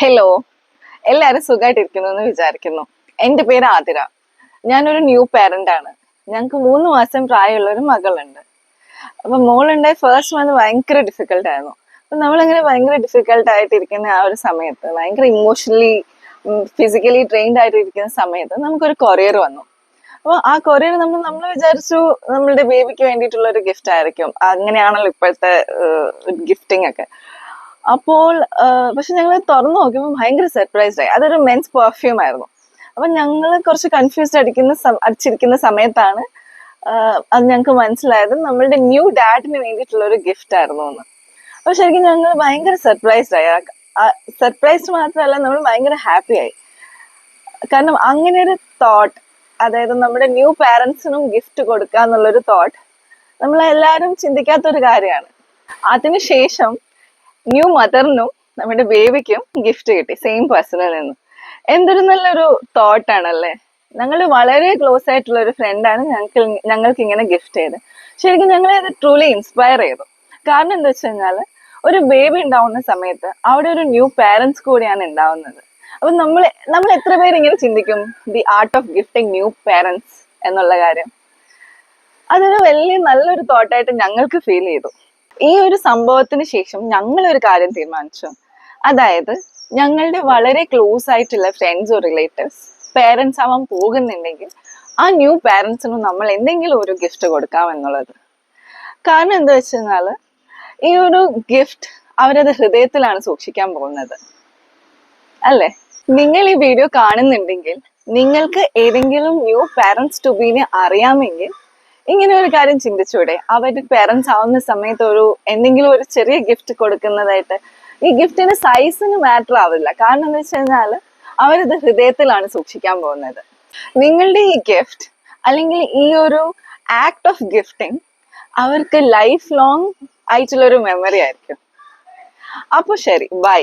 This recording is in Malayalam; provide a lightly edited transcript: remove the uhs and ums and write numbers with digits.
ഹലോ, എല്ലാവരും സുഖമായിട്ടിരിക്കുന്നു എന്ന് വിചാരിക്കുന്നു. എൻ്റെ പേര് ആതിര. ഞാനൊരു ന്യൂ പാരന്റ് ആണ്. ഞങ്ങൾക്ക് 3 മാസം പ്രായമുള്ള ഒരു മകളുണ്ട്. അപ്പൊ മോളുണ്ടായി ഫസ്റ്റ് മന്ത് ഭയങ്കര ഡിഫിക്കൽട്ട് ആയിരുന്നു. അപ്പൊ നമ്മളിങ്ങനെ ഭയങ്കര ഡിഫിക്കൽട്ട് ആയിട്ടിരിക്കുന്ന ആ ഒരു സമയത്ത്, ഭയങ്കര ഇമോഷണലി ഫിസിക്കലി ട്രെയിൻഡ് ആയിട്ടിരിക്കുന്ന സമയത്ത് നമുക്കൊരു കൊറിയർ വന്നു. അപ്പൊ ആ കൊറിയർ നമ്മൾ വിചാരിച്ചു നമ്മളുടെ ബേബിക്ക് വേണ്ടിയിട്ടുള്ള ഒരു ഗിഫ്റ്റ് ആയിരിക്കും. അങ്ങനെയാണല്ലോ ഇപ്പോഴത്തെ ഗിഫ്റ്റിംഗ് ഒക്കെ. അപ്പോൾ പക്ഷെ ഞങ്ങൾ തുറന്നു നോക്കിയപ്പോൾ ഭയങ്കര സർപ്രൈസ്ഡ് ആയി. അതൊരു മെൻസ് പെർഫ്യൂം ആയിരുന്നു. അപ്പൊ ഞങ്ങൾ കുറച്ച് കൺഫ്യൂസ്ഡ് അടിച്ചിരിക്കുന്ന സമയത്താണ് അത് ഞങ്ങൾക്ക് മനസ്സിലായത് നമ്മളുടെ ന്യൂ ഡാഡിന് വേണ്ടിയിട്ടുള്ള ഒരു ഗിഫ്റ്റ് ആയിരുന്നു എന്ന്. അപ്പൊ ശരിക്കും ഞങ്ങൾ ഭയങ്കര സർപ്രൈസ്ഡ് ആയി. സർപ്രൈസ്ഡ് മാത്രമല്ല, നമ്മൾ ഭയങ്കര ഹാപ്പി ആയി. കാരണം അങ്ങനെ ഒരു തോട്ട്, അതായത് നമ്മുടെ ന്യൂ പാരന്റ്സിനും ഗിഫ്റ്റ് കൊടുക്കുക എന്നുള്ളൊരു തോട്ട് നമ്മളെല്ലാവരും ചിന്തിക്കാത്തൊരു കാര്യമാണ്. അതിനുശേഷം ന്യൂ മദറിനും നമ്മുടെ ബേബിക്കും ഗിഫ്റ്റ് കിട്ടി സെയിം പേഴ്സണിൽ നിന്നും. എന്തൊരു നല്ലൊരു തോട്ടാണല്ലേ. ഞങ്ങൾ വളരെ ക്ലോസ് ആയിട്ടുള്ള ഒരു ഫ്രണ്ടാണ് ഞങ്ങൾക്ക് ഇങ്ങനെ ഗിഫ്റ്റ് ചെയ്ത്. ശരിക്കും ഞങ്ങളെ അത് ട്രൂലി ഇൻസ്പയർ ചെയ്തു. കാരണം എന്താ വെച്ച് കഴിഞ്ഞാൽ, ഒരു ബേബി ഉണ്ടാവുന്ന സമയത്ത് അവിടെ ഒരു ന്യൂ പാരന്റ്സ് കൂടിയാണ് ഉണ്ടാവുന്നത്. അപ്പൊ നമ്മൾ എത്ര പേര് ഇങ്ങനെ ചിന്തിക്കും the art of gifting new parents എന്നുള്ള കാര്യം. അതൊരു വലിയ നല്ലൊരു തോട്ടായിട്ട് ഞങ്ങൾക്ക് ഫീൽ ചെയ്തു. ഈ ഒരു സംഭവത്തിന് ശേഷം ഞങ്ങൾ ഒരു കാര്യം തീരുമാനിച്ചു. അതായത് ഞങ്ങളുടെ വളരെ ക്ലോസ് ആയിട്ടുള്ള ഫ്രണ്ട്സോ റിലേറ്റീവ്സ് പേരൻസ് ആവാൻ പോകുന്നുണ്ടെങ്കിൽ ആ ന്യൂ പാരൻസിനും നമ്മൾ എന്തെങ്കിലും ഒരു ഗിഫ്റ്റ് കൊടുക്കാം എന്നുള്ളത്. കാരണം എന്താ വെച്ച് കഴിഞ്ഞാൽ, ഈ ഒരു ഗിഫ്റ്റ് അവരത് ഹൃദയത്തിലാണ് സൂക്ഷിക്കാൻ പോകുന്നത്, അല്ലേ? നിങ്ങൾ ഈ വീഡിയോ കാണുന്നുണ്ടെങ്കിൽ നിങ്ങൾക്ക് ഏതെങ്കിലും ന്യൂ പാരൻസ് ടു ബീനെ അറിയാമെങ്കിൽ ഇങ്ങനെ ഒരു കാര്യം ചിന്തിച്ചൂടെ? അവരുടെ പേരൻസ് ആവുന്ന സമയത്ത് എന്തെങ്കിലും ഒരു ചെറിയ ഗിഫ്റ്റ് കൊടുക്കുന്നതായിട്ട്. ഈ ഗിഫ്റ്റിന് സൈസിന് മാറ്റർ ആവില്ല. കാരണം എന്താ വെച്ച് കഴിഞ്ഞാൽ അവരത് ഹൃദയത്തിലാണ് സൂക്ഷിക്കാൻ പോകുന്നത്. നിങ്ങളുടെ ഈ ഗിഫ്റ്റ് അല്ലെങ്കിൽ ഈ ഒരു ആക്ട് ഓഫ് ഗിഫ്റ്റിംഗ് അവർക്ക് ലൈഫ് ലോങ് ആയിട്ടുള്ളൊരു മെമ്മറി ആയിരിക്കും. അപ്പോൾ ശരി, ബൈ.